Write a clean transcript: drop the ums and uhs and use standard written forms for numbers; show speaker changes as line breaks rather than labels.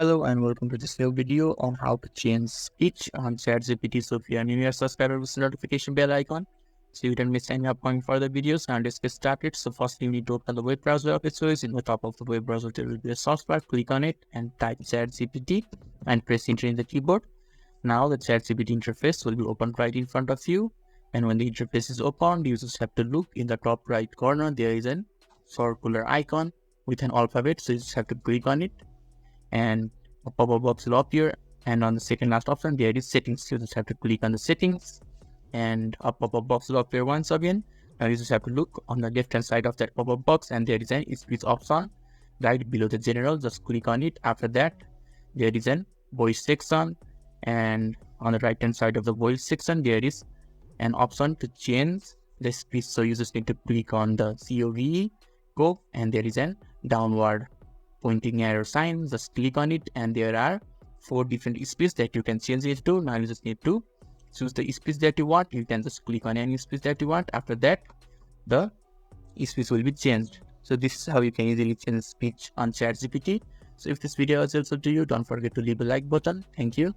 Hello and welcome to this new video on how to change speech on ChatGPT. So if you are new here, subscribe with the notification bell icon so you don't miss any upcoming further videos. And let's get started. So first you need to open the web browser of its choice. In the top of the web browser there will be a search bar. Click on it and type ChatGPT and press enter in the keyboard. Now the ChatGPT interface will be opened right in front of you. And when the interface is opened, you just have to look in the top right corner. There is a circular icon with an alphabet. So you just have to click on it and a pop-up box will appear, and on the second last option there is settings. You just have to click on the settings and a pop-up box will appear once again. Now you just have to look on the left hand side of that pop-up box and there is an speech option right below the general. Just click on it. After that there is an voice section, and on the right hand side of the voice section there is an option to change the speech. So you just need to click on the COV and there is an downward pointing arrow sign. Just click on it and there are 4 different speeds that you can change it to. Now you just need to choose the speech that you want. You can just click on any speech that you want. After that the speech will be changed. So this is how you can easily change speech on ChatGPT. So if this video was helpful to you, don't forget to leave a like button. Thank you.